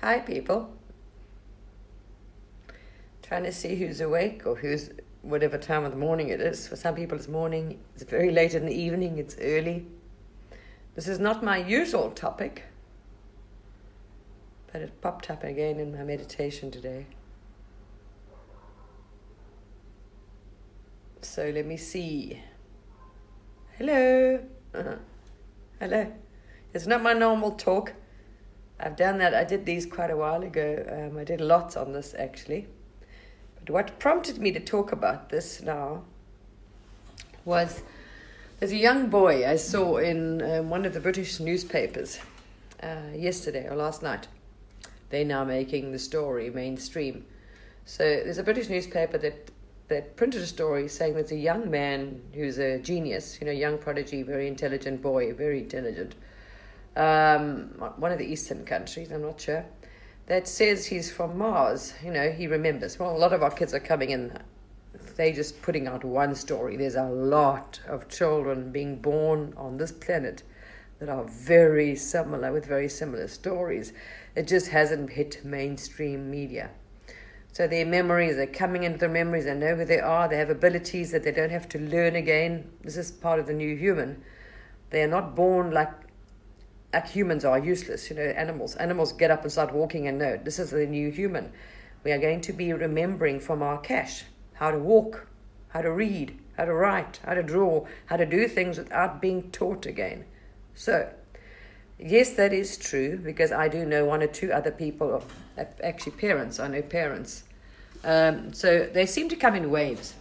Hi, people. Trying to see who's awake or who's whatever time of the morning it is. For some people, it's morning. It's very late in the evening. It's early. This is not my usual topic, but it popped up again in my meditation today. So let me see. Hello. Hello. It's not my normal talk. I've done that. I did these quite a while ago. I did lots on this actually. But what prompted me to talk about this now was there's a young boy I saw in one of the British newspapers yesterday or last night. They're now making the story mainstream. So there's a British newspaper that printed a story saying there's a young man who's a genius, young prodigy, very intelligent boy, very intelligent. One of the eastern countries, I'm not sure, that says he's from Mars. He remembers. Well, a lot of our kids are coming in. They're just putting out one story. There's a lot of children being born on this planet that are very similar, with very similar stories. It just hasn't hit mainstream media. So their memories, they're coming into their memories, they know who they are, they have abilities that they don't have to learn again. This is part of the new human. They are not born like humans are useless, animals. Animals get up and start walking and know, this is the new human. We are going to be remembering from our cache how to walk, how to read, how to write, how to draw, how to do things without being taught again. So, yes, that is true, because I do know one or two other people, actually parents, I know parents. So they seem to come in waves.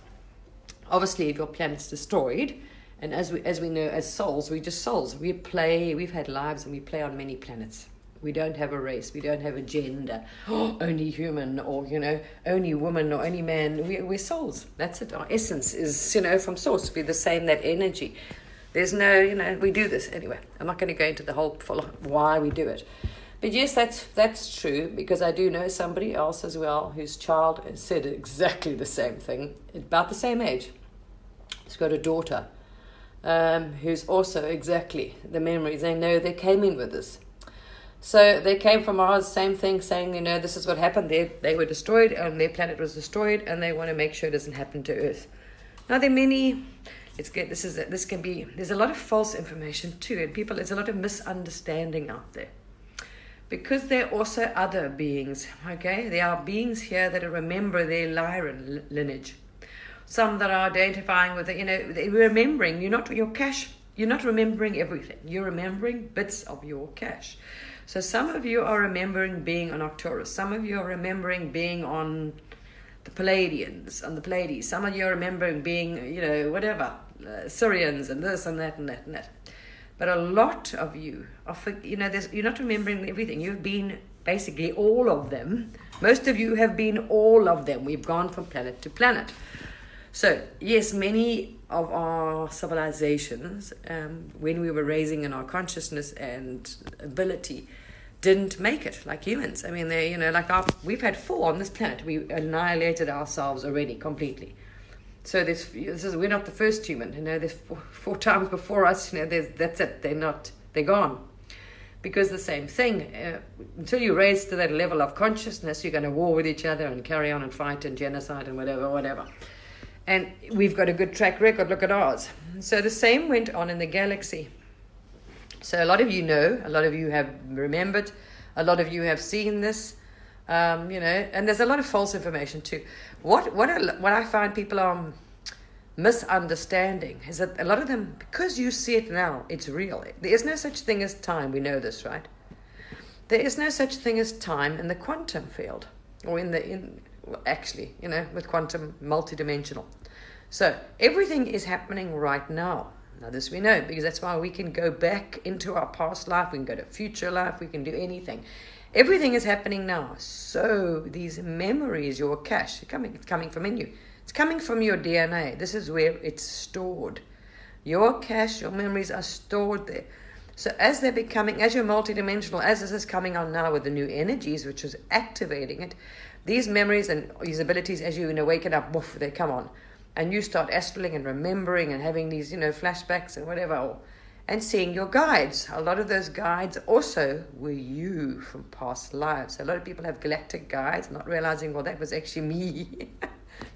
Obviously, if your planet's destroyed, and as we know, as souls, we're just souls. We've had lives and we play on many planets. We don't have a race, we don't have a gender, only human, or, only woman or only man. We're souls, that's it. Our essence is, from source, we're the same, that energy. There's no, we do this anyway. I'm not going to go into the whole why we do it. But yes, that's true, because I do know somebody else as well whose child said exactly the same thing, about the same age. He's got a daughter who's also exactly the memories. They know they came in with this. So they came from Mars, same thing, saying, this is what happened. They were destroyed, and their planet was destroyed, and they want to make sure it doesn't happen to Earth. Now, there are many... there's a lot of false information too, and there's a lot of misunderstanding out there. Because there are also other beings, okay? There are beings here that remember their Lyran lineage. Some that are identifying with remembering, you're not remembering everything. You're remembering bits of your cache. So some of you are remembering being on Arcturus. Some of you are remembering being on the Pleiades. Some of you are remembering being, Syrians and this and that and that and that. But a lot of you are, you're not remembering everything. You've been basically all of them. Most of you have been all of them. We've gone from planet to planet. So, yes, many of our civilizations, when we were raising in our consciousness and ability, didn't make it like humans. I mean, we've had 4 on this planet. We annihilated ourselves already completely. So we're not the first human. There's 4 times before us. That's it. They're gone. Because the same thing, until you raise to that level of consciousness, you're going to war with each other and carry on and fight and genocide and whatever. And we've got a good track record. Look at ours. So the same went on in the galaxy. So a lot of you know, a lot of you have remembered, a lot of you have seen this, and there's a lot of false information too. What I find people are misunderstanding is that a lot of them, because you see it now, it's real. There is no such thing as time. We know this, right? There is no such thing as time in the quantum field, or with quantum multidimensional. So everything is happening right now. Now this we know, because that's why we can go back into our past life, we can go to future life, we can do anything. Everything is happening now. So these memories, your cache, it's coming from in you. It's coming from your DNA. This is where it's stored. Your cache, your memories are stored there. So as you're multidimensional, as this is coming on now with the new energies, which is activating it, these memories and these abilities, as you waken up, woof, they come on. And you start astraling and remembering and having these, flashbacks and whatever. and seeing your guides. A lot of those guides also were you from past lives. A lot of people have galactic guides, not realizing, well, that was actually me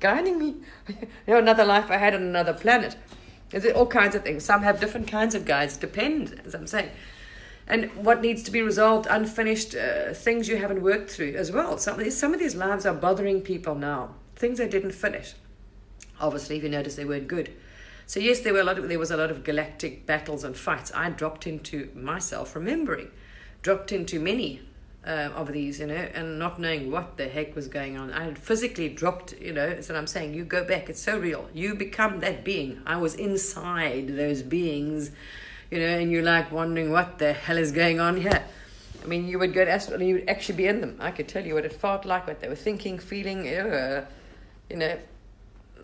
guiding me. Another life I had on another planet. There's all kinds of things. Some have different kinds of guides, depend, as I'm saying. And what needs to be resolved, unfinished things you haven't worked through as well. Some of these lives are bothering people now. Things they didn't finish. Obviously, if you notice, they weren't good. So yes, there was a lot of galactic battles and fights. I dropped into myself, remembering, dropped into many of these, and not knowing what the heck was going on. I had physically dropped, that's what I'm saying. You go back, it's so real. You become that being. I was inside those beings, and you're like wondering what the hell is going on here. I mean, you would go to astral and you would actually be in them. I could tell you what it felt like, what they were thinking, feeling,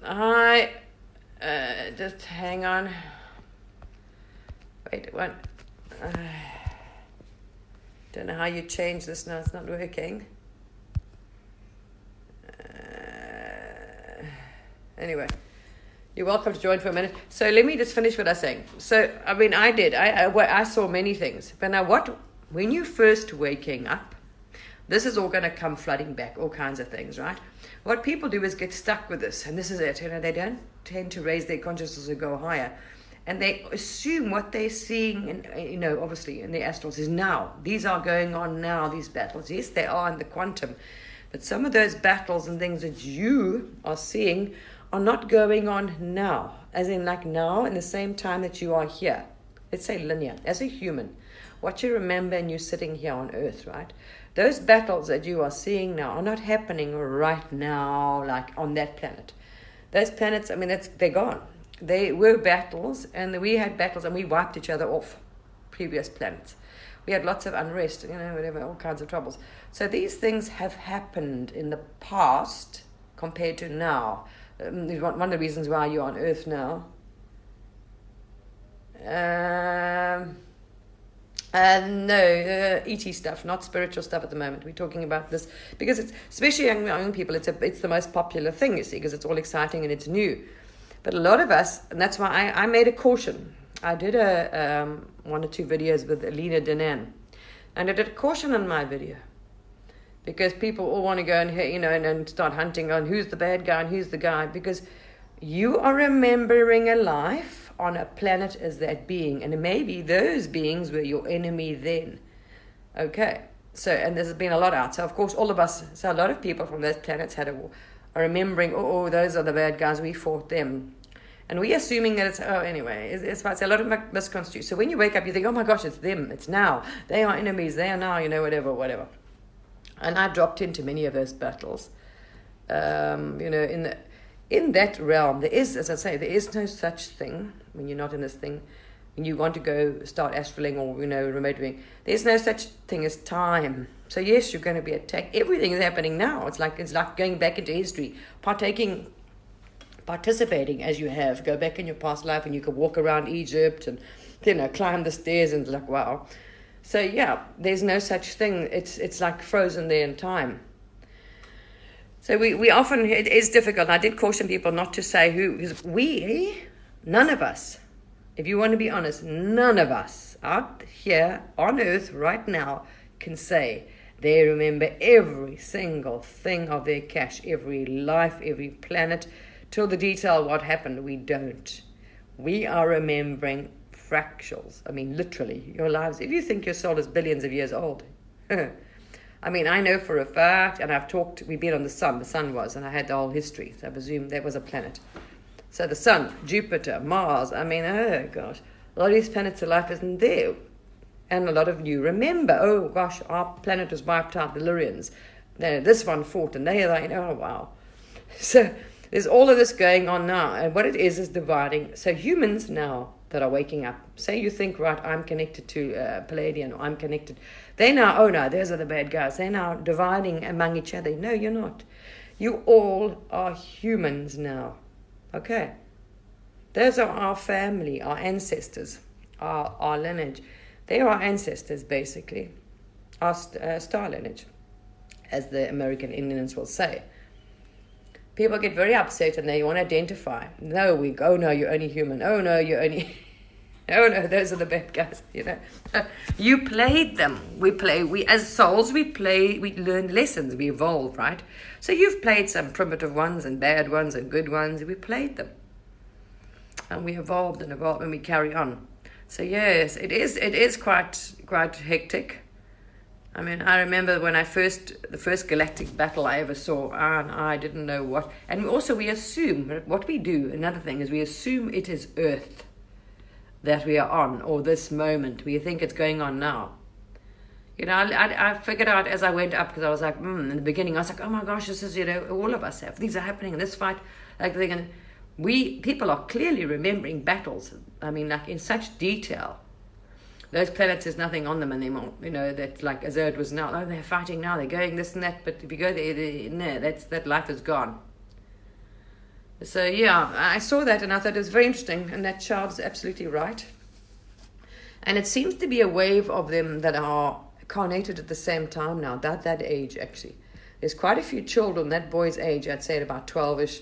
I just hang on. Wait, one. Don't know how you change this now. It's not working. Anyway, you're welcome to join for a minute. So let me just finish what I was saying. So I mean, I saw many things. But now, when you first waking up, this is all going to come flooding back. All kinds of things, right? What people do is get stuck with this, and this is it. They don't tend to raise their consciousness or go higher. And they assume what they're seeing, obviously in the astrals is now. These are going on now, these battles. Yes, they are in the quantum. But some of those battles and things that you are seeing are not going on now. As in like now, in the same time that you are here. Let's say linear. As a human, what you remember and you're sitting here on Earth, right? Those battles that you are seeing now are not happening right now, like on that planet. Those planets, they're gone. They were battles, and we had battles, and we wiped each other off, previous planets. We had lots of unrest, whatever, all kinds of troubles. So these things have happened in the past compared to now. One of the reasons why you're on Earth now. No, ET stuff, not spiritual stuff at the moment. We're talking about this because it's, especially young people, it's the most popular thing, you see, because it's all exciting and it's new. But a lot of us, and that's why I made a caution. I did one or two videos with Alina Danan, and I did a caution on my video because people all want to go and and start hunting on who's the bad guy and who's the guy, because you are remembering a life on a planet as that being, and maybe those beings were your enemy then. Okay, so, and there's been a lot out. So of course all of us, so a lot of people from those planets had a war. Are remembering, those are the bad guys, we fought them. And we're assuming that it's about a lot of misconstrued. So when you wake up, you think, oh my gosh, it's them, it's now. They are enemies, they are now, whatever. And I dropped into many of those battles. In that realm, there is, as I say, there is no such thing, when you're not in this thing, when you want to go start astraling or, remote viewing, there's no such thing as time. So yes, you're going to be attacked. Everything is happening now. It's like going back into history, participating as you have. Go back in your past life, and you can walk around Egypt and climb the stairs, and like wow. So yeah, there's no such thing. It's like frozen there in time. So we often, it is difficult. I did caution people not to say who, because none of us, if you want to be honest, none of us out here on Earth right now can say they remember every single thing of their cache, every life, every planet, till the detail what happened. We don't. We are remembering fractals. Literally, your lives. If you think your soul is billions of years old. I know for a fact, and we've been on the sun was, and I had the whole history, so I presume that was a planet. So the sun, Jupiter, Mars, oh gosh, a lot of these planets of life isn't there. And a lot of you remember, oh gosh, our planet was wiped out, the Lyrians. This one fought, and they are like, oh wow. So there's all of this going on now, and what it is dividing. So humans now that are waking up, say you think, right, I'm connected to Palladian, or I'm connected. They now, oh no, those are the bad guys. They're now dividing among each other. No, you're not. You all are humans now. Okay. Those are our family, our ancestors, our lineage. They are our ancestors, basically. Our star lineage, as the American Indians will say. People get very upset and they want to identify. No, no, you're only human. Oh, no, you're only... Oh no, those are the bad guys, you know. You played them. We as souls, we learn lessons, we evolve, right? So you've played some primitive ones and bad ones and good ones. We played them. And we evolved and we carry on. So yes, it is quite hectic. I mean, I remember when the first galactic battle I ever saw, and I didn't know what. And also we assume, what we do, another thing is we assume it is Earth that we are on, or this moment. We think it's going on now. You know, I figured out as I went up, because I was like, in the beginning, I was like, oh my gosh, this is, you know, all of us have. These are happening in this fight. Like, people are clearly remembering battles. I mean, like in such detail. Those planets, there's nothing on them anymore. You know, that's like as though it was now. Oh, they're fighting now. They're going this and that. But if you go there, no, that life is gone. So yeah, I saw that and I thought it was very interesting. And that child is absolutely right. And it seems to be a wave of them that are carnated at the same time now. That age actually. There's quite a few children that boy's age. I'd say at about 12ish,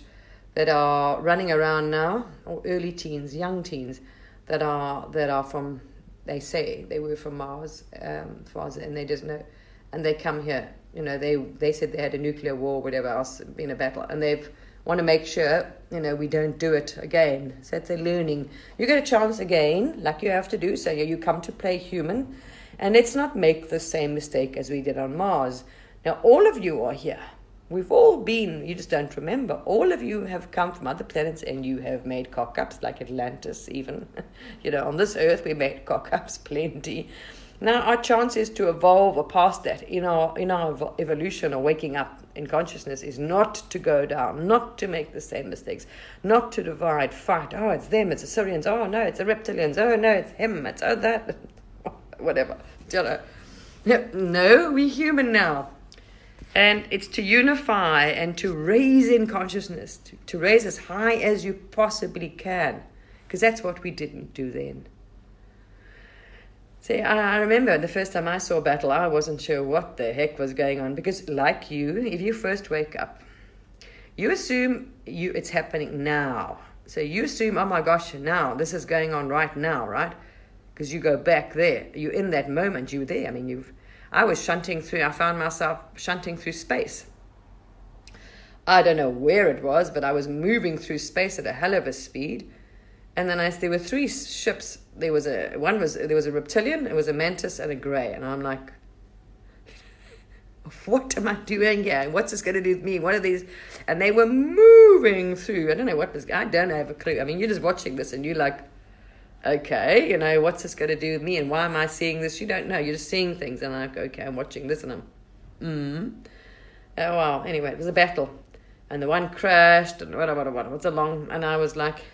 that are running around now, or early teens, young teens, that are from. They say they were from Mars, and they just know, and they come here. You know, they said they had a nuclear war, whatever else, been a battle, and they want to make sure, you know, we don't do it again. So it's a learning. You get a chance again, like you have to do. So you come to play human, and let's not make the same mistake as we did on Mars. Now, all of you are here. We've all been, you just don't remember. All of you have come from other planets and you have made cock-ups, like Atlantis even. You know, on this earth we made cock-ups plenty. Now our chance is to evolve or past that in our evolution or waking up in consciousness is not to go down, not to make the same mistakes, not to divide, fight. Oh, it's them, it's the Syrians. Oh, no, it's the reptilians. Oh, no, it's him. It's that. Whatever. You know. No, we're human now. And it's to unify and to raise in consciousness, to raise as high as you possibly can. Because that's what we didn't do then. See, I remember the first time I saw a battle, I wasn't sure what the heck was going on. Because like you, if you first wake up, you assume it's happening now. So you assume, oh my gosh, now, this is going on right now, right? Because you go back there. You're in that moment, you're there. I mean, I found myself shunting through space. I don't know where it was, but I was moving through space at a hell of a speed. And then there were three ships. There was a reptilian, there was a mantis, and a grey. And I'm like, what am I doing here? What's this going to do with me? What are these? And they were moving through. I don't have a clue. I mean, you're just watching this and you're like, okay, you know, what's this going to do with me and why am I seeing this? You don't know. You're just seeing things. And I'm like, okay, I'm watching this and oh, wow. Anyway, it was a battle. And the one crashed and and I was like,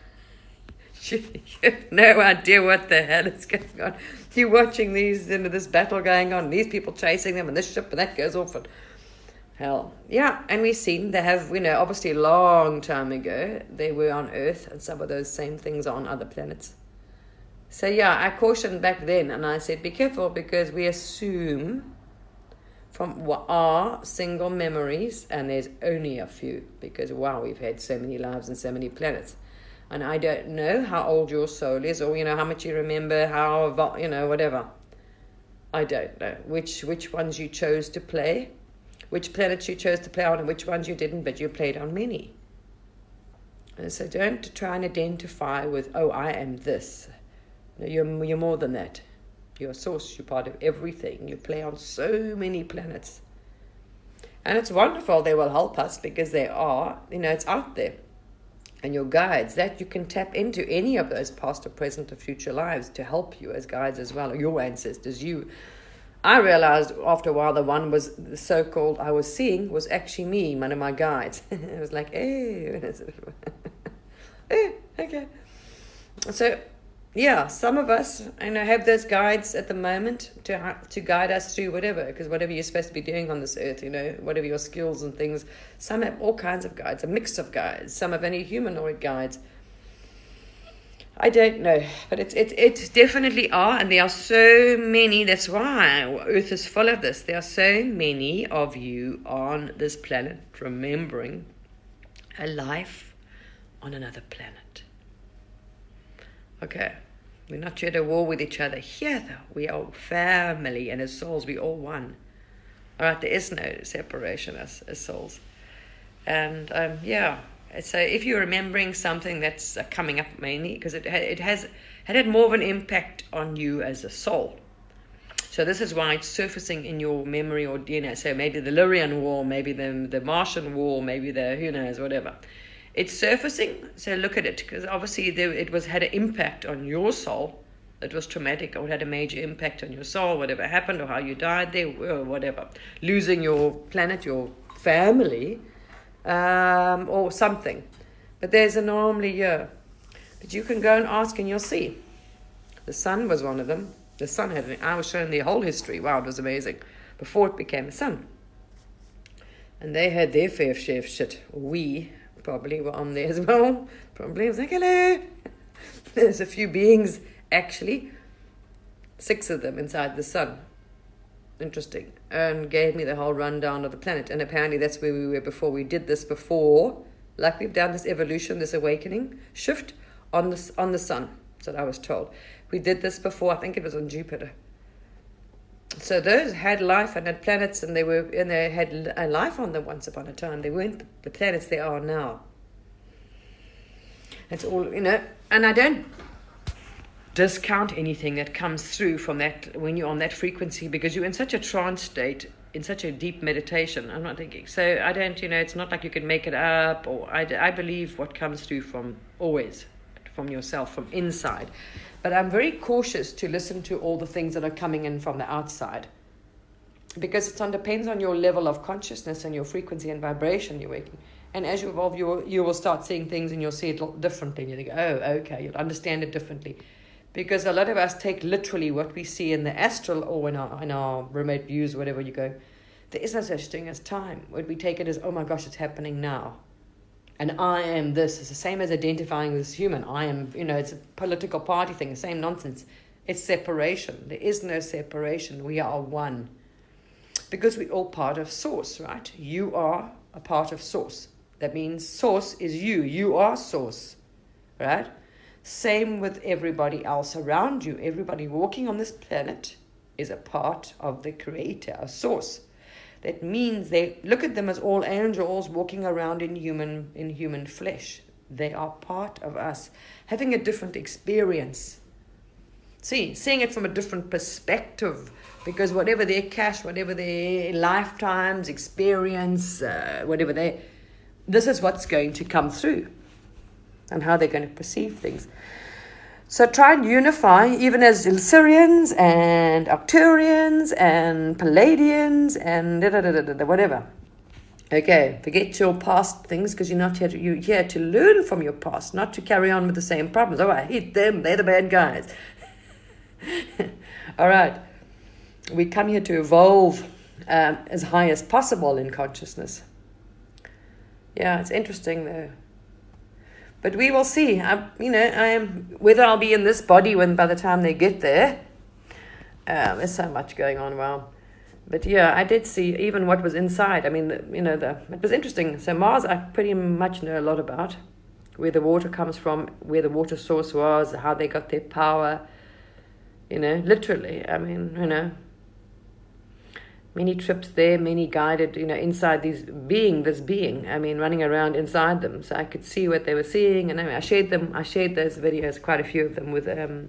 you have no idea what the hell is going on. You're watching this battle going on, these people chasing them and this ship and that goes off and hell. Yeah, and we've seen they have, you know, obviously a long time ago, they were on Earth and some of those same things are on other planets. So yeah, I cautioned back then and I said, be careful because we assume from our single memories, and there's only a few because wow, we've had so many lives and so many planets. And I don't know how old your soul is or, you know, how much you remember, how, you know, whatever. I don't know which ones you chose to play, which planets you chose to play on and which ones you didn't, but you played on many. And so don't try and identify with, oh, I am this. No, you're more than that. You're a source. You're part of everything. You play on so many planets. And it's wonderful. They will help us because they are, you know, it's out there. And your guides, that you can tap into any of those past or present or future lives to help you as guides as well, or your ancestors. I realized after a while the one was the so-called I was seeing was actually me, one of my guides. It was like, hey, okay. So, yeah, some of us, you know, have those guides at the moment to guide us through whatever, because whatever you're supposed to be doing on this earth, you know, whatever your skills and things, some have all kinds of guides, a mix of guides, some have any humanoid guides. I don't know, but it's definitely are, and there are so many. That's why Earth is full of this. There are so many of you on this planet remembering a life on another planet. Okay, We're not at a war with each other. Here, though, we are family, and as souls, we all one. All right, there is no separation as souls. And so if you're remembering something that's coming up mainly, because it had more of an impact on you as a soul. So this is why it's surfacing in your memory or DNA. So maybe the Lyrian War, maybe the Martian War, maybe the who knows, whatever. It's surfacing, so look at it, because obviously had an impact on your soul. It was traumatic, or it had a major impact on your soul, whatever happened, or how you died there, or whatever. Losing your planet, your family, or something. But there's an anomaly here. But you can go and ask and you'll see. The sun was one of them. The sun I was shown the whole history. Wow, it was amazing. Before it became the sun. And they had their fair share of shit. We probably were on there as well. Probably was like, hello. There's a few beings, actually. 6 of them inside the sun. Interesting. And gave me the whole rundown of the planet. And apparently that's where we were before. We did this before. Like we've done this evolution, this awakening shift on the sun. That's what I was told. We did this before. I think it was on Jupiter. So those had life and had planets, and they had a life on them once upon a time. They weren't the planets they are now. It's all, and I don't discount anything that comes through from that when you're on that frequency, because you're in such a trance state, in such a deep meditation. I'm not thinking. So I don't, it's not like you can make it up, or I believe what comes through from yourself, from inside. But I'm very cautious to listen to all the things that are coming in from the outside, because it depends on your level of consciousness and your frequency and vibration you're waking. And as you evolve, you will start seeing things and you'll see it differently. And you think, oh, okay, you'll understand it differently. Because a lot of us take literally what we see in the astral or in our remote views, whatever you go. There is no such thing as time. When we take it as, oh my gosh, it's happening now. And I am this. It's the same as identifying as human. I am, it's a political party thing, the same nonsense. It's separation. There is no separation. We are one. Because we're all part of Source, right? You are a part of Source. That means Source is you. You are Source, right? Same with everybody else around you. Everybody walking on this planet is a part of the Creator, a Source. That means they look at them as all angels walking around in human flesh. They are part of us, having a different experience. Seeing it from a different perspective, because whatever their cash, whatever their lifetimes, experience, this is what's going to come through, and how they're going to perceive things. So try and unify, even as Illyrians and Arcturians and Palladians and whatever. Okay, forget your past things, because you're not here you're here to learn from your past, not to carry on with the same problems. Oh, I hate them, they're the bad guys. All right, we come here to evolve as high as possible in consciousness. Yeah, it's interesting though. But we will see. Whether I'll be in this body by the time they get there. There's so much going on. Wow. But yeah, I did see even what was inside. I mean, it was interesting. So Mars, I pretty much know a lot about. Where the water comes from, where the water source was, how they got their power. Literally. I mean, many trips there, many guided, inside this being, running around inside them. So I could see what they were seeing. And I shared those videos, quite a few of them, with Alina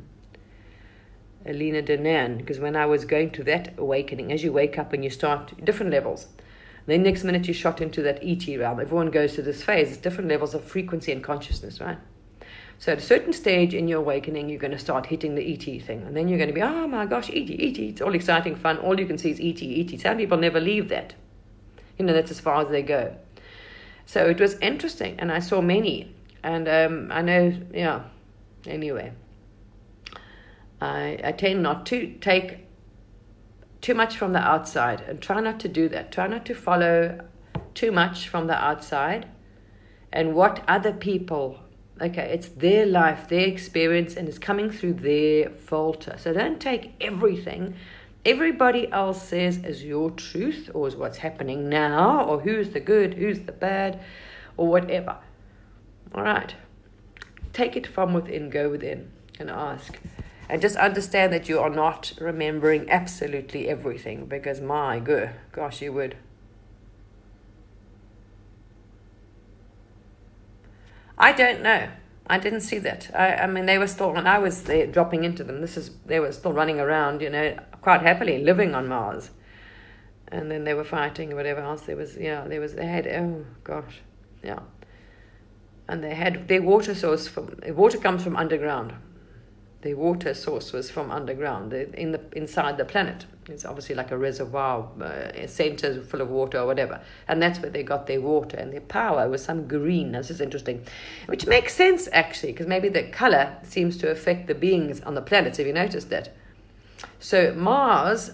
Denan. Because when I was going to that awakening, as you wake up and you start different levels, then next minute you shot into that ET realm. Everyone goes to this phase. It's different levels of frequency and consciousness, right? So at a certain stage in your awakening, you're going to start hitting the ET thing. And then you're going to be, oh my gosh, ET. It's all exciting fun. All you can see is ET. Some people never leave that. That's as far as they go. So it was interesting. And I saw many. And I know, anyway. I tend not to take too much from the outside. And try not to do that. Try not to follow too much from the outside. And what other people... Okay, it's their life, their experience, and it's coming through their filter. So don't take everything everybody else says as your truth, or as what's happening now, or who's the good, who's the bad, or whatever. All right. Take it from within, go within, and ask. And just understand that you are not remembering absolutely everything, because my gosh, you would. I don't know. I didn't see that. I mean, they were still, when I was there dropping into them, they were still running around, quite happily living on Mars. And then they were fighting or whatever else. They had, oh gosh, yeah. And they had their water source water comes from underground. Their water source was from underground, inside the planet. It's obviously like a reservoir, a center full of water or whatever. And that's where they got their water, and their power was some green. This is interesting, which makes sense actually, because maybe the color seems to affect the beings on the planets. Have you noticed that? So Mars,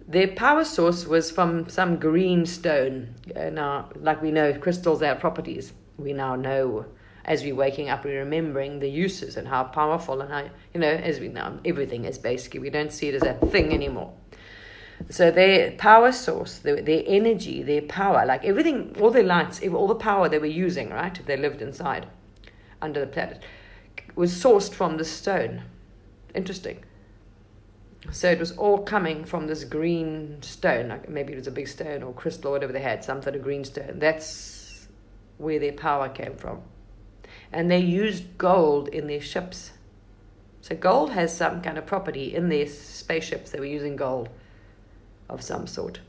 their power source was from some green stone. Now, like we know, crystals have properties. We now know, as we're waking up, we're remembering the uses and how powerful, and how, as we know, everything is basically, we don't see it as a thing anymore. So their power source, their energy, their power, like everything, all their lights, all the power they were using, right, if they lived inside, under the planet, was sourced from the stone. Interesting. So it was all coming from this green stone, like maybe it was a big stone or crystal or whatever they had, some sort of green stone. That's where their power came from. And they used gold in their ships. So gold has some kind of property in their spaceships. They were using gold of some sort.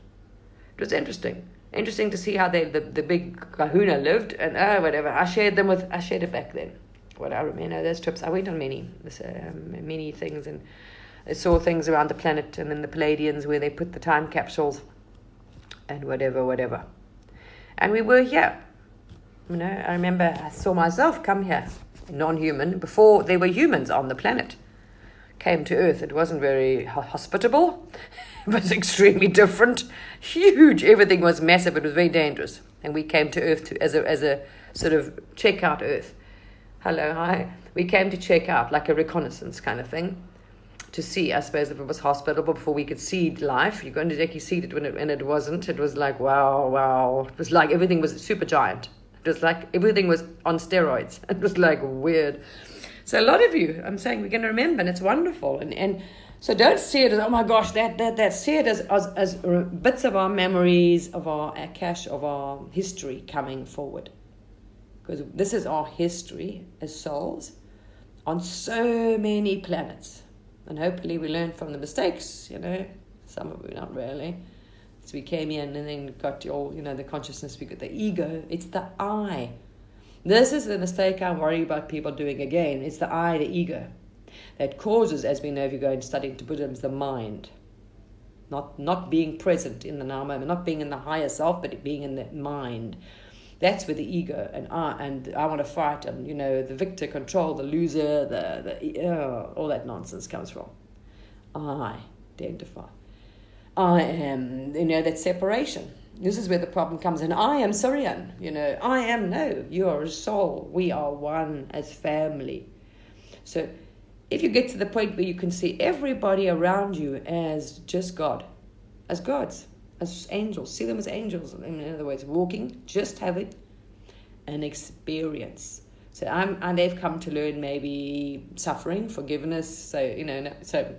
It was interesting. Interesting to see how the big kahuna lived, and whatever. I shared it back then. What I remember, those trips, I went on many things, and I saw things around the planet, and then the Palladians where they put the time capsules and whatever. And we were here. I remember I saw myself come here, non-human, before there were humans on the planet. Came to Earth. It wasn't very hospitable. It was extremely different. Huge. Everything was massive. It was very dangerous. And we came to Earth as a sort of check out Earth. Hello, hi. We came to check out, like a reconnaissance kind of thing, to see, I suppose, if it was hospitable before we could seed life. You couldn't exactly seed it when it wasn't. It was like, wow. It was like everything was super giant. It was like everything was on steroids. It was like weird. So a lot of you, I'm saying, we're going to remember, and it's wonderful. And so don't see it as, oh my gosh, that. See it as bits of our memories, of our cache, of our history coming forward. Because this is our history as souls on so many planets. And hopefully we learn from the mistakes, some of it not really. So we came in and then got all, the consciousness, we got the ego. It's the I. This is the mistake I worry about people doing again. It's the I, the ego, that causes, as we know if you go and study into Buddhism, the mind. Not being present in the now moment, not being in the higher self, but being in the mind. That's where the ego and I want to fight, and the victor control, the loser, all that nonsense comes from. I identify. I am, that separation. This is where the problem comes in. I am Suryan, I am, no, you are a soul. We are one as family. So if you get to the point where you can see everybody around you as just God, as gods, as angels, see them as angels. In other words, walking, just having an experience. So and they've come to learn maybe suffering, forgiveness. So, so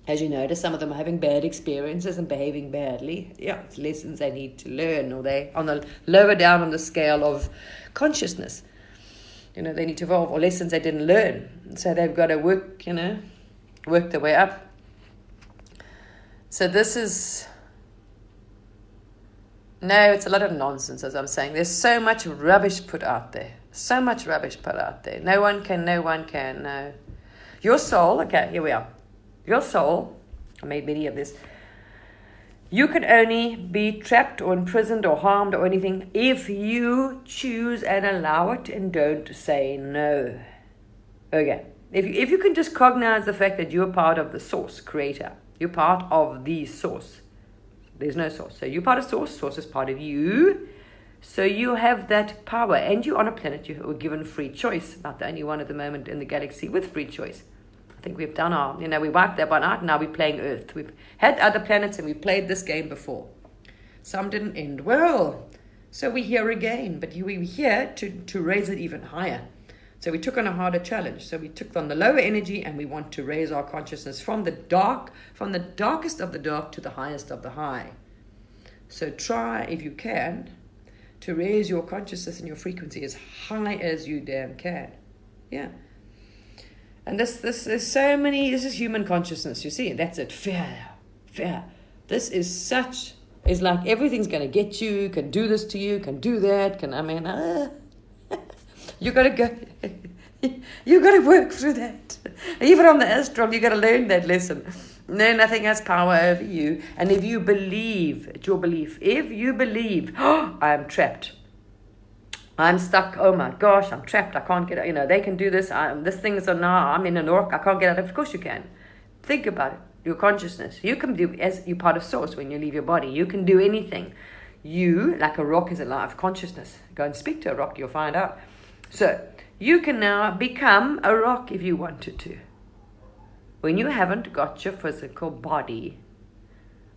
as you notice, some of them are having bad experiences and behaving badly. Yeah, it's lessons they need to learn, or they on the lower down on the scale of consciousness. They need to evolve, or lessons they didn't learn. So they've got to work their way up. So this is... No, it's a lot of nonsense, as I'm saying. There's so much rubbish put out there. No one can, no. Your soul, okay, here we are. Your soul, I made many of this. You can only be trapped or imprisoned or harmed or anything if you choose and allow it and don't say no. Okay. If you can just cognize the fact that you're part of the source, creator. You're part of the source. There's no source. So you're part of source. Source is part of you. So you have that power. And you're on a planet. You were given free choice. About the only one at the moment in the galaxy with free choice. I think we've done our, we wiped that one out. Now we're playing Earth. We've had other planets and we played this game before. Some didn't end well. So we're here again. But we're here to raise it even higher. So we took on a harder challenge. So we took on the lower energy, and we want to raise our consciousness from the darkest of the dark to the highest of the high. So try, if you can, to raise your consciousness and your frequency as high as you damn can. Yeah. And this is human consciousness, you see. That's it. Fear. This is like everything's going to get you, can do this to you, can do that, you got to go. You got to work through that. Even on the astral, you got to learn that lesson. No, nothing has power over you. And if you believe, it's your belief. If you believe, oh, I'm trapped, I'm stuck, oh my gosh, I'm trapped, I can't get out, they can do this, this thing is now, I'm in a rock, I can't get out. Of course you can. Think about it. Your consciousness. You can do, as you're part of source when you leave your body, you can do anything. You, like a rock, is alive consciousness. Go and speak to a rock, you'll find out. So, you can now become a rock if you wanted to. When you haven't got your physical body.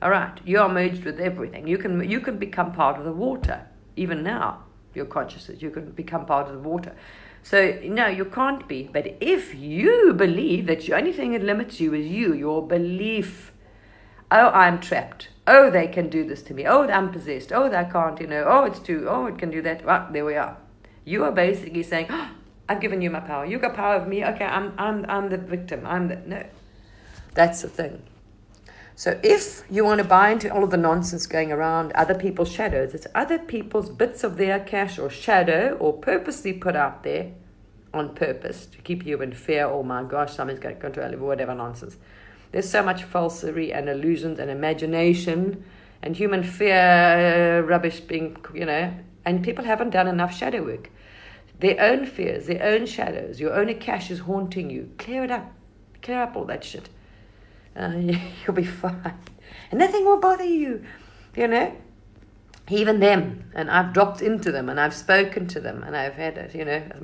Alright, you are merged with everything. You can become part of the water. Even now, your consciousness, you can become part of the water. So, no, you can't be. But if you believe that the only thing that limits you is your belief. Oh, I'm trapped. Oh, they can do this to me. Oh, I'm possessed. Oh, they can't, Oh, it's too. Oh, it can do that. Well, there we are. You are basically saying, oh, I've given you my power. You got power over me. Okay, I'm the victim. No. That's the thing. So if you want to buy into all of the nonsense going around, other people's shadows, it's other people's bits of their cash or shadow or purposely put out there on purpose to keep you in fear. Oh my gosh, something's going to control you, whatever nonsense. There's so much falsery and illusions and imagination and human fear rubbish being, and people haven't done enough shadow work. Their own fears, their own shadows, your own cash is haunting you. Clear it up. Clear up all that shit. You'll be fine. And nothing will bother you. Even them. And I've dropped into them and I've spoken to them and I've had,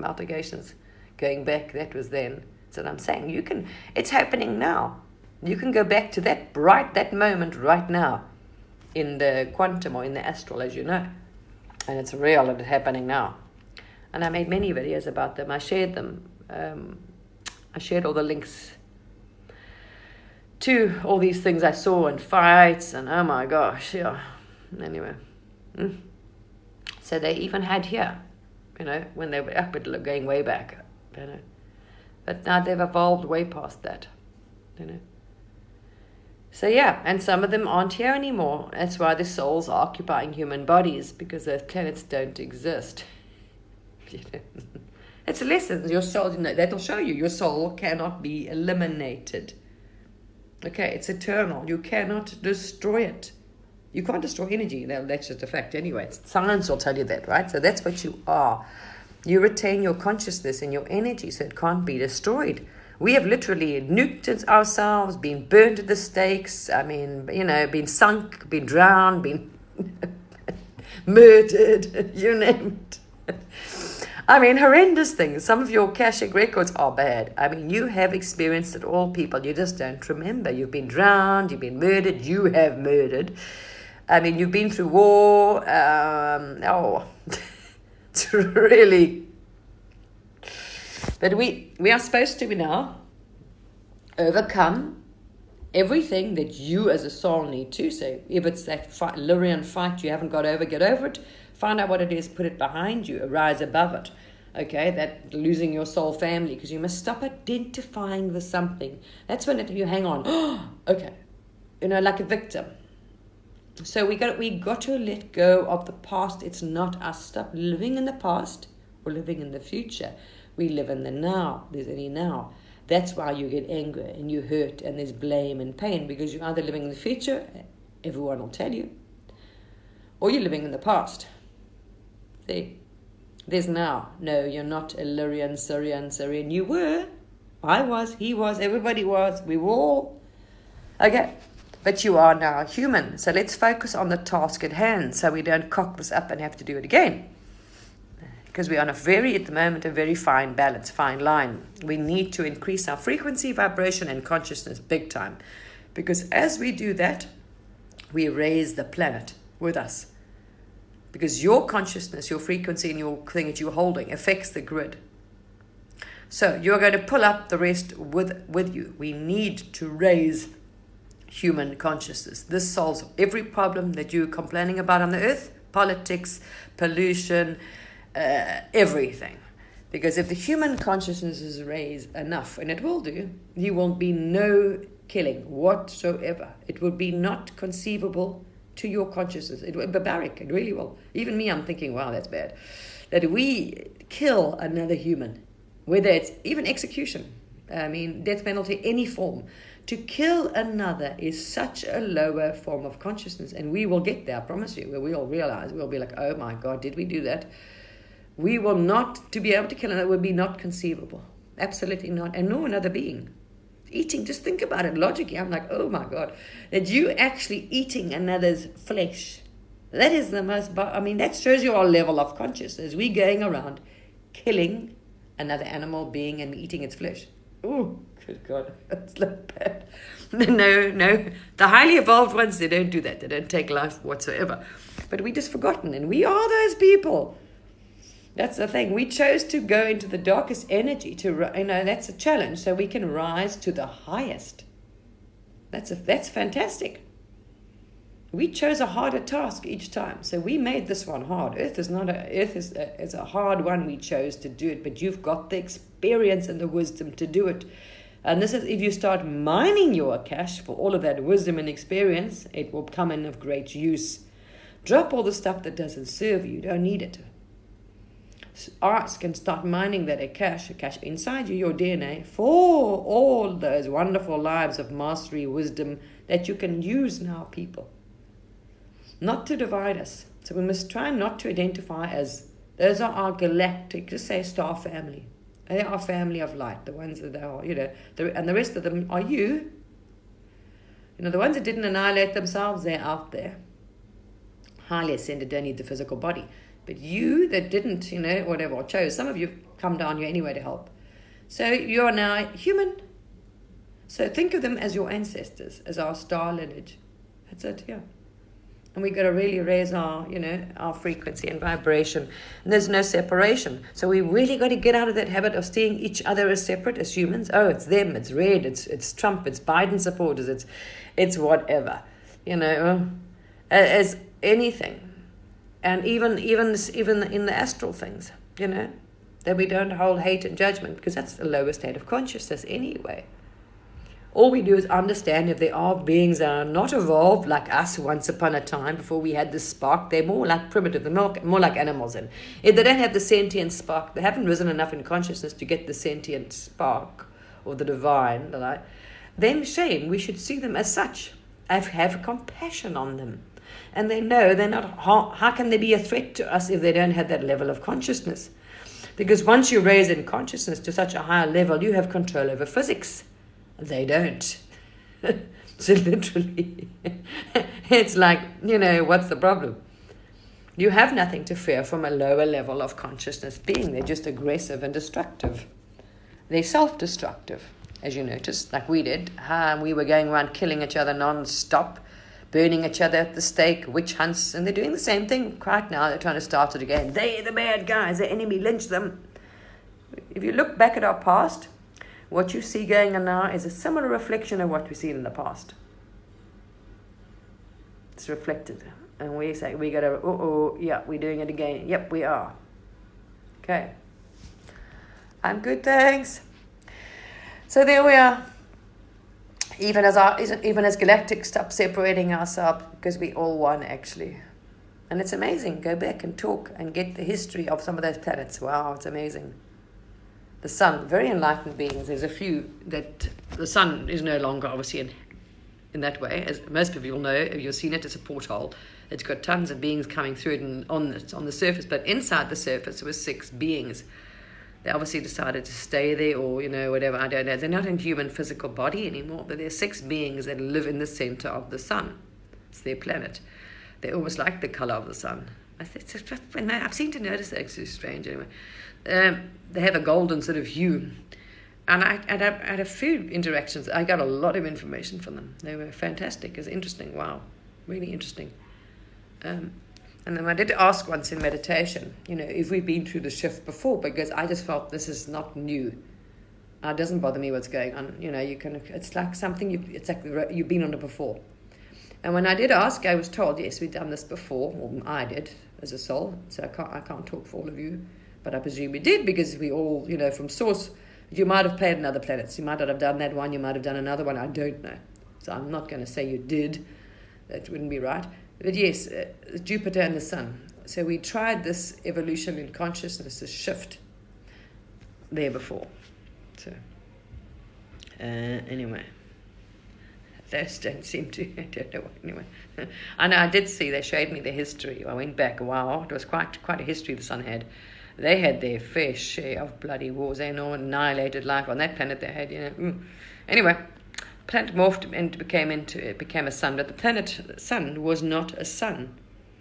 altercations going back. That was then. So I'm saying it's happening now. You can go back to that moment right now in the quantum or in the astral, as you know. And it's real and it's happening now. And I made many videos about them. I shared them. I shared all the links to all these things I saw in fights and oh my gosh, yeah. Anyway. So they even had here, when they were up, going way back, But now they've evolved way past that, So yeah, and some of them aren't here anymore. That's why the souls are occupying human bodies, because those planets don't exist. It's a lesson. Your soul, that'll show you. Your soul cannot be eliminated. Okay, it's eternal. You cannot destroy it. You can't destroy energy. That's just a fact anyway. Science will tell you that, right? So that's what you are. You retain your consciousness and your energy, so it can't be destroyed. We have literally nuked ourselves, been burned at the stakes, been sunk, been drowned, been murdered, you name it. Horrendous things. Some of your Akashic records are bad. You have experienced it all, people. You just don't remember. You've been drowned, you've been murdered, you have murdered. You've been through war. It's really... But we are supposed to now overcome everything that you as a soul need to. So if it's that Lyrian fight you haven't got over, get over it. Find out what it is, put it behind you, rise above it. Okay, that losing your soul family, because you must stop identifying with something. That's when you hang on. Okay, like a victim. So we got to let go of the past. It's not us. Stop living in the past or living in the future. We live in the now. There's any now. That's why you get anger and you hurt and there's blame and pain, because you're either living in the future, everyone will tell you, or you're living in the past. See, there's now. No, you're not Illyrian, Syrian. You were. I was. He was. Everybody was. We were all. Okay. But you are now human. So let's focus on the task at hand so we don't cock this up and have to do it again. Because we're on at the moment, a very fine balance, fine line. We need to increase our frequency, vibration, and consciousness big time. Because as we do that, we raise the planet with us. Because your consciousness, your frequency, and your thing that you're holding affects the grid. So you're going to pull up the rest with you. We need to raise human consciousness. This solves every problem that you're complaining about on the earth: politics, pollution, everything. Because if the human consciousness is raised enough, and it will do, there will be no killing whatsoever. It will be not conceivable to your consciousness. It will be barbaric. It really will. Even me, I'm thinking, wow, that's bad. That we kill another human, whether it's even execution, death penalty, any form. To kill another is such a lower form of consciousness, and we will get there, I promise you, where we'll realize, we'll be like, oh my God, did we do that? We will not, to be able to kill another would be not conceivable. Absolutely not. And nor another being. Eating, just think about it logically. I'm like, oh my God, that you actually eating another's flesh. That is the most, that shows you our level of consciousness. We're going around killing another animal being and eating its flesh. Oh, good God, that's like bad. No. The highly evolved ones, they don't do that. They don't take life whatsoever. But we just forgotten, and we are those people. That's the thing. We chose to go into the darkest energy that's a challenge, so we can rise to the highest. That's fantastic. We chose a harder task each time, so we made this one hard. Earth is a hard one. We chose to do it, but you've got the experience and the wisdom to do it. And this is, if you start mining your cash for all of that wisdom and experience, it will come in of great use. Drop all the stuff that doesn't serve you. You don't need it. Ask and start mining that cash inside you, your DNA, for all those wonderful lives of mastery, wisdom that you can use now, people. Not to divide us. So we must try not to identify as, those are our galactic, just say star family. They are family of light, the ones that are, and the rest of them are you. The ones that didn't annihilate themselves, they're out there. Highly ascended, don't need the physical body. But you that didn't, whatever, or chose, some of you come down here anyway to help. So you are now human. So think of them as your ancestors, as our star lineage. That's it, yeah. And we've got to really raise our, our frequency and vibration. And there's no separation. So we really got to get out of that habit of seeing each other as separate, as humans. Oh, it's them, it's red, it's Trump, it's Biden supporters, it's whatever, as anything. And even in the astral things, that we don't hold hate and judgment, because that's the lowest state of consciousness anyway. All we do is understand if there are beings that are not evolved like us once upon a time before we had this spark. They're more like primitive, they're more like animals. And if they don't have the sentient spark, they haven't risen enough in consciousness to get the sentient spark or the divine, then shame, we should see them as such. Have compassion on them. And they know they're not, how can they be a threat to us if they don't have that level of consciousness? Because once you raise in consciousness to such a higher level, you have control over physics. They don't. So literally, it's like, what's the problem? You have nothing to fear from a lower level of consciousness being. They're just aggressive and destructive. They're self-destructive, as you noticed, like we did. We were going around killing each other non-stop, burning each other at the stake, witch hunts, and they're doing the same thing right now. They're trying to start it again. They're the bad guys, the enemy, lynch them. If you look back at our past, what you see going on now is a similar reflection of what we've seen in the past. It's reflected. And we say, we got to, yeah, we're doing it again. Yep, we are. Okay. I'm good, thanks. So there we are. Even as Galactic, stop separating ourselves, because we all one, actually. And it's amazing. Go back and talk and get the history of some of those planets. Wow, it's amazing. The sun, very enlightened beings. There's a few that the sun is no longer obviously in that way. As most people will know, if you've seen it, it's a porthole. It's got tons of beings coming through it on the surface. But inside the surface was 6 beings. They obviously decided to stay there, or, whatever, I don't know. They're not in human physical body anymore, but they're 6 beings that live in the center of the sun. It's their planet. They're almost like the color of the sun. I've seen to notice that. It's strange anyway. They have a golden sort of hue. And I had a few interactions. I got a lot of information from them. They were fantastic. It's interesting. Wow. Really interesting. And then I did ask once in meditation, if we've been through the shift before, because I just felt this is not new. It doesn't bother me what's going on. It's like something it's like you've been on it before. And when I did ask, I was told, yes, we've done this before, or I did as a soul. So I can't talk for all of you, but I presume we did, because we all, from source. You might have played in other planets. You might not have done that one. You might have done another one. I don't know. So I'm not going to say you did. That wouldn't be right. But yes, Jupiter and the Sun. So we tried this evolution in consciousness, this shift there before. So anyway, those don't seem to. I don't know. Anyway, I know I did see. They showed me the history. I went back. Wow, it was quite a history the Sun had. They had their fair share of bloody wars. They annihilated life on that planet. They had, Anyway, planet morphed and became a sun, but the planet Sun was not a sun.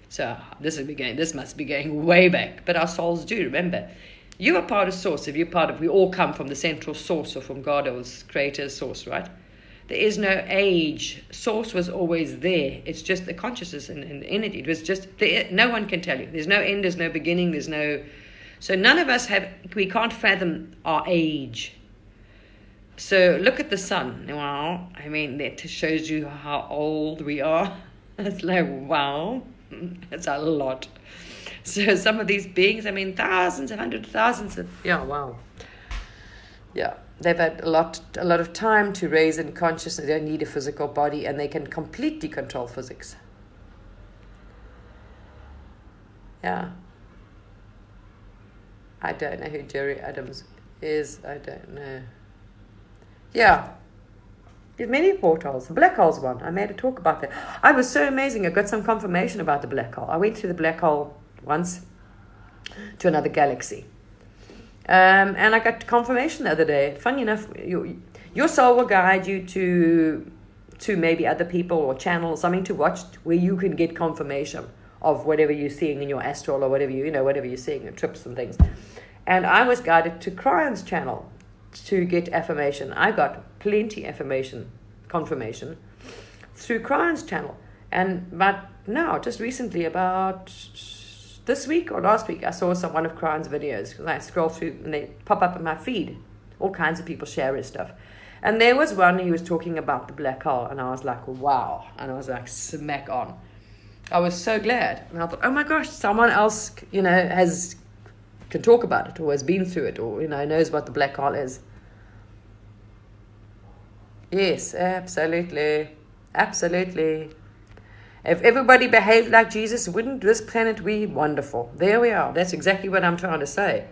So this must be going way back. But our souls do. Remember, you are part of Source. If you're part of, we all come from the central Source, or from God, or Creator's Source, right? There is no age. Source was always there. It's just the consciousness and energy. It was just there. No one can tell you. There's no end. There's no beginning. There's no. So none of us we can't fathom our age. So look at the Sun. Wow. I mean, that shows you how old we are. It's like, wow. It's a lot. So some of these beings, I mean, thousands, hundreds, thousands of, wow. Yeah. They've had a lot of time to raise in consciousness. They don't need a physical body, and they can completely control physics. Yeah. I don't know who Jerry Adams is. I don't know. Yeah. There's many portals. The black hole's one. I made a talk about that. I was so amazing. I got some confirmation about the black hole. I went through the black hole once to another galaxy. And I got confirmation the other day. Funny enough, your soul will guide you to maybe other people or channels, something to watch where you can get confirmation of whatever you're seeing in your astral, or whatever whatever you're seeing, trips and things. And I was guided to Crion's channel to get affirmation. I got plenty confirmation through Crion's channel. But now, just recently, about this week or last week, I saw one of Crion's videos, because I scroll through and they pop up in my feed. All kinds of people share his stuff. And there was one, he was talking about the black hole, and I was like, wow. And I was like, smack on. I was so glad. And I thought, oh my gosh, someone else, can talk about it, or has been through it, or, knows what the black hole is. Yes, absolutely. Absolutely. If everybody behaved like Jesus, wouldn't this planet be wonderful? There we are. That's exactly what I'm trying to say.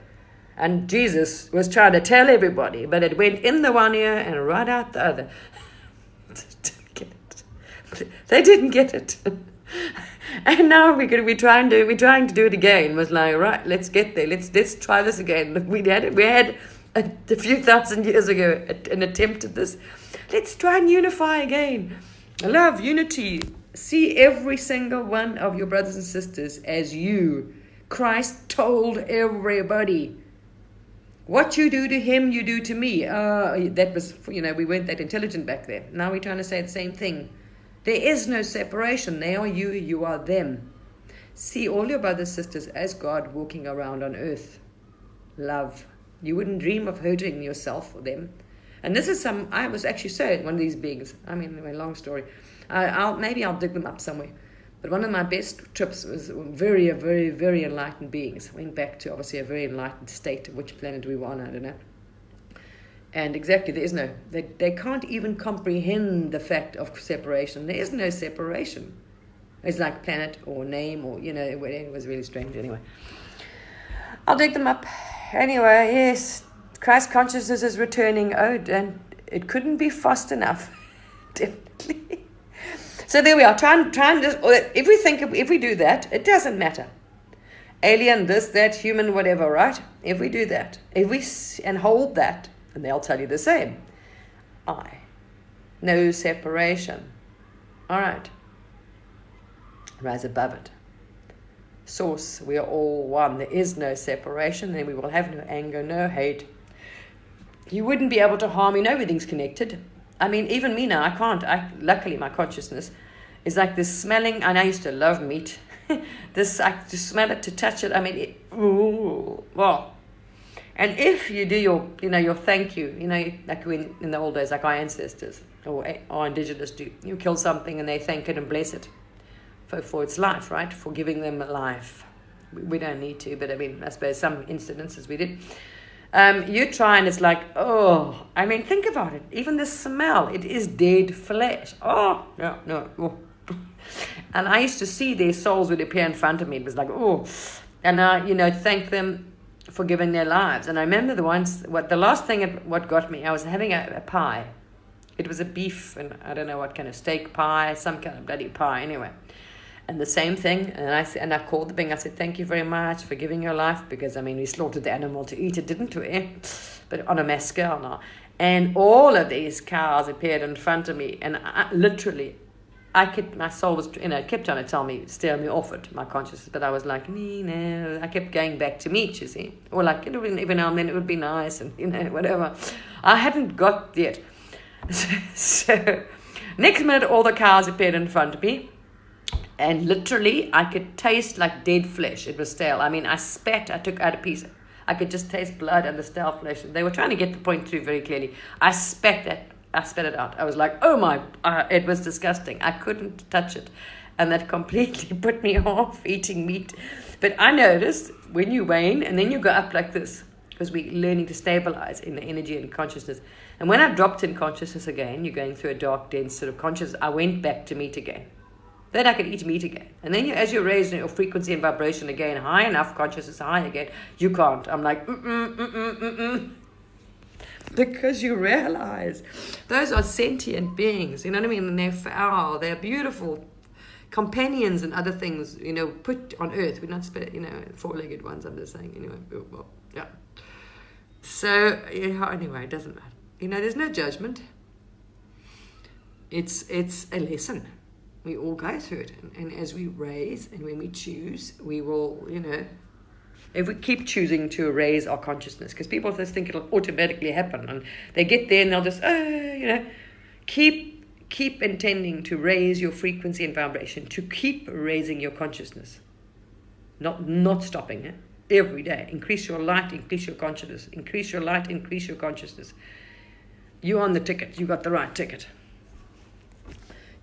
And Jesus was trying to tell everybody, but it went in the one ear and right out the other. They didn't get it. And now we're trying to do it again. It was like, right, let's get there. Let's try this again. We had a few thousand years ago an attempt at this. Let's try and unify again. Love, unity. See every single one of your brothers and sisters as you. Christ told everybody. What you do to him, you do to me. That was, we weren't that intelligent back then. Now we're trying to say the same thing. There is no separation. They are you, you are them. See all your brothers and sisters as God walking around on earth. Love. You wouldn't dream of hurting yourself or them. And this is I was actually saying one of these beings. I mean, anyway, long story. Maybe I'll dig them up somewhere. But one of my best trips was very, very, very enlightened beings. Went back to, obviously, a very enlightened state. Which planet we were on, I don't know. And exactly, there is no, they can't even comprehend the fact of separation. There is no separation. It's like planet or name or, it was really strange anyway. I'll dig them up. Anyway, yes, Christ consciousness is returning. Oh, and it couldn't be fast enough. Definitely. So there we are. Try and just, if we do that, it doesn't matter. Alien, this, that, human, whatever, right? If we do that, and hold that, and they'll tell you the same. No separation. All right. Rise above it. Source, we are all one. There is no separation. Then we will have no anger, no hate. You wouldn't be able to harm. Everything's connected. I mean, even me now, I can't. Luckily, my consciousness is like this smelling, and I used to love meat. To smell it, to touch it. I mean, And if you do your thank you, like when in the old days, like our ancestors or our indigenous do, you kill something and they thank it and bless it for its life, right? For giving them a life. We don't need to, but I mean, I suppose some incidences we did. You try and it's like, oh, I mean, think about it. Even the smell, it is dead flesh. Oh, no. Oh. And I used to see their souls would appear in front of me. It was like, oh. And I, thank them for giving their lives. And I remember the last thing, what got me, I was having a pie. It was a beef, and I don't know what kind of steak pie, some kind of bloody pie, anyway. And the same thing, and I called the being. I said, thank you very much for giving your life, because, I mean, we slaughtered the animal to eat it, didn't we? But on a mass scale now. And all of these cows appeared in front of me, and my soul was, kept trying to tell me, steer me off it, my consciousness, but I was like, no, I kept going back to meat, you see. Or like, every now and then it would be nice, and, whatever. I hadn't got yet. So, next minute, all the cows appeared in front of me. And literally, I could taste like dead flesh. It was stale. I mean, I spat. I took out a piece. I could just taste blood and the stale flesh. They were trying to get the point through very clearly. I spat it out. I was like, oh my, it was disgusting. I couldn't touch it. And that completely put me off eating meat. But I noticed when you wane and then you go up like this, because we're learning to stabilize in the energy and consciousness. And when I dropped in consciousness again, you're going through a dark, dense sort of consciousness, I went back to meat again. Then I could eat meat again. And then as you're raising your frequency and vibration again, high enough, consciousness high again, you can't. I'm like, because you realize those are sentient beings, you know what I mean? And they're foul, they're beautiful companions and other things, put on earth. We're not, four-legged ones, I'm just saying, anyway. Well, yeah. So, anyway, it doesn't matter. There's no judgment. It's a lesson. We all go through it. And as we raise and when we choose, we will, if we keep choosing to raise our consciousness, because people just think it'll automatically happen. And they get there and they'll just, keep intending to raise your frequency and vibration, to keep raising your consciousness. Not stopping it. Every day. Increase your light, increase your consciousness. Increase your light, increase your consciousness. You're on the ticket. You got the right ticket.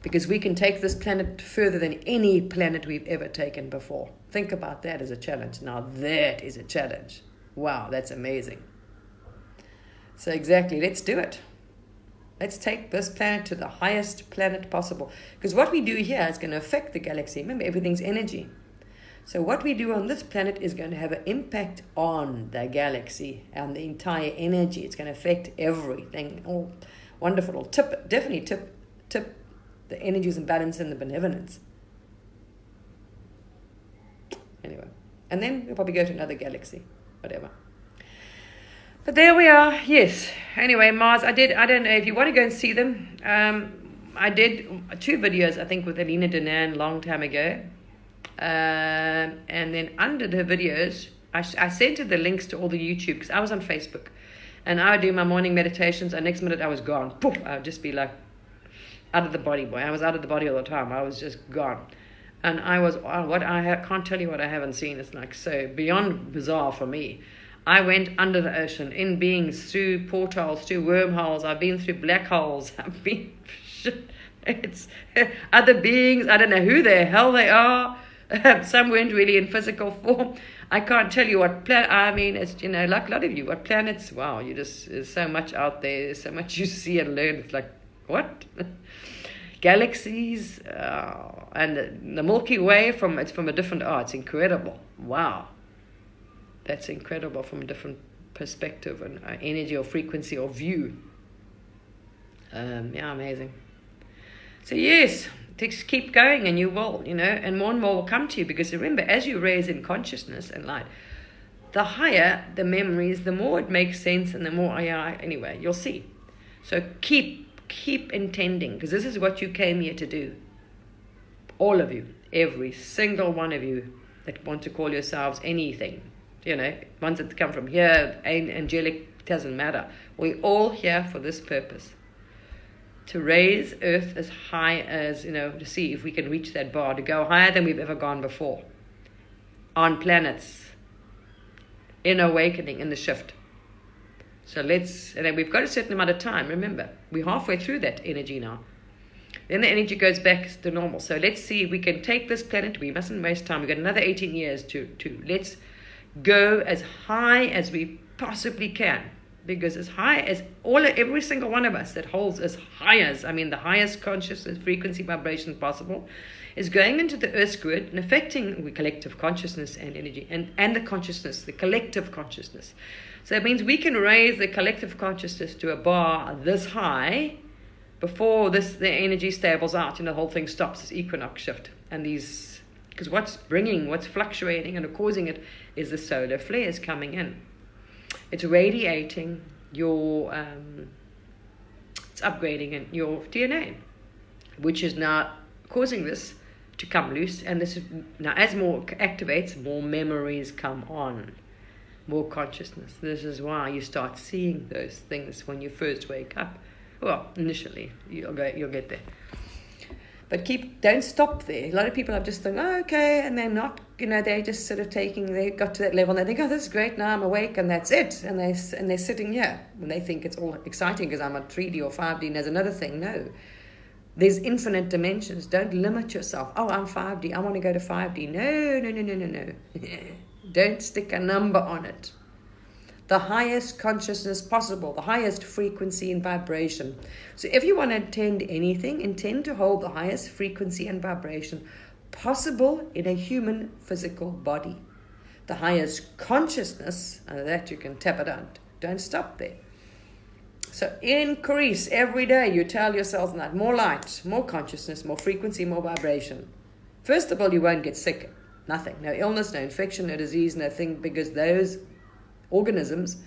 Because we can take this planet further than any planet we've ever taken before. Think about that as a challenge. Now that is a challenge. Wow, that's amazing. So exactly, let's do it. Let's take this planet to the highest planet possible. Because what we do here is going to affect the galaxy. Remember, everything's energy. So what we do on this planet is going to have an impact on the galaxy and the entire energy. It's going to affect everything. Oh, wonderful. Definitely tip the energies and balance and the benevolence. Anyway. And then we'll probably go to another galaxy. Whatever. But there we are. Yes. Anyway, Mars, I don't know if you want to go and see them. I did 2 videos, I think, with Alina Denan long time ago. And then under the videos, I sent her the links to all the YouTube, because I was on Facebook. And I would do my morning meditations, and next minute I was gone. Poof, I would just be like, out of the body, boy. I was out of the body all the time. I was just gone. And I was, can't tell you what I haven't seen. It's like so beyond bizarre for me. I went under the ocean, in beings, through portholes, through wormholes. I've been through black holes. I've been, it's other beings. I don't know who the hell they are. Some weren't really in physical form. I can't tell you what planet. I mean, it's, like a lot of you, what planets. Wow, there's so much out there. There's so much you see and learn. It's like, what? Galaxies and the Milky Way it's from a different it's incredible. Wow, that's incredible from a different perspective and energy or frequency or view. Amazing. So yes, just keep going and you will, and more will come to you, because remember, as you raise in consciousness and light, the higher the memories, the more it makes sense, and the more anyway, you'll see. So keep intending, because this is what you came here to do. All of you, every single one of you that want to call yourselves anything, ones that come from here, angelic, doesn't matter. We're all here for this purpose. To raise Earth as high as, to see if we can reach that bar, to go higher than we've ever gone before. On planets. In awakening, in the shift. So let's, and then we've got a certain amount of time. Remember, we're halfway through that energy now. Then the energy goes back to normal. So let's see if we can take this planet. We mustn't waste time. We've got another 18 years to let's go as high as we possibly can. Because as high as every single one of us that holds as high as, the highest consciousness, frequency, vibration possible, is going into the Earth's grid and affecting the collective consciousness and energy, and the consciousness, the collective consciousness. So it means we can raise the collective consciousness to a bar this high before the energy stables out and the whole thing stops, this equinox shift. And because what's fluctuating and causing it is the solar flares coming in. It's radiating it's upgrading your DNA, which is now causing this to come loose. And this is now, as more activates, more memories come on, more consciousness. This is why you start seeing those things when you first wake up. Well, initially, you'll get there. But don't stop there. A lot of people have just think, oh, okay, and they're not, they're just sort of they got to that level and they think, oh, this is great, now I'm awake, and that's it. And they're sitting here and they think it's all exciting because I'm at 3D or 5D, and there's another thing. No. There's infinite dimensions. Don't limit yourself. Oh, I'm 5D, I want to go to 5D. No. Don't stick a number on it. The highest consciousness possible, the highest frequency and vibration. So if you want to attend anything, intend to hold the highest frequency and vibration possible in a human physical body. The highest consciousness, and that you can tap it out. Don't stop there. So increase every day. You tell yourself that more light, more consciousness, more frequency, more vibration. First of all, you won't get sick. Nothing. No illness, no infection, no disease, nothing, because those organisms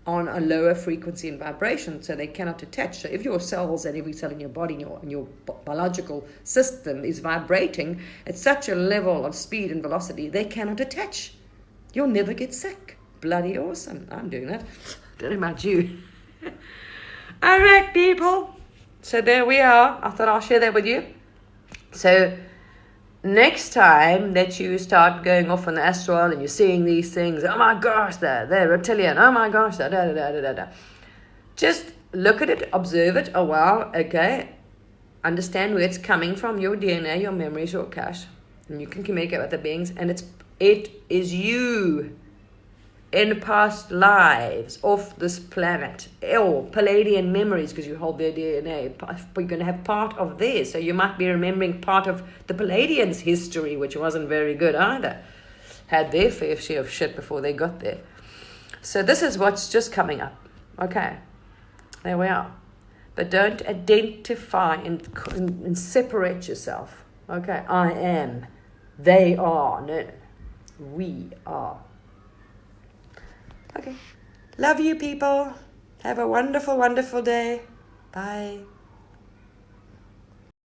on a lower frequency and vibration, so they cannot attach. So if your cells and every cell in your body and your biological system is vibrating at such a level of speed and velocity, they cannot attach. You'll never get sick. Bloody awesome. I'm doing that. Don't know about you. All right, people. So there we are. I thought I'll share that with you. So next time that you start going off on the astral and you're seeing these things, oh my gosh, they're reptilian, oh my gosh, just look at it, observe it. Oh wow, okay, understand where it's coming from, your DNA, your memories, your cache, and you can communicate with the beings, and it is you in past lives off this planet, or Palladian memories, because you hold their DNA, you're going to have part of theirs, so you might be remembering part of the Palladians' history, which wasn't very good either, had their fair share of shit before they got there. So this is what's just coming up. Okay, there we are. But don't identify and separate yourself. Okay, I am, they are, no, we are. Okay. Love you, people. Have a wonderful, wonderful day. Bye.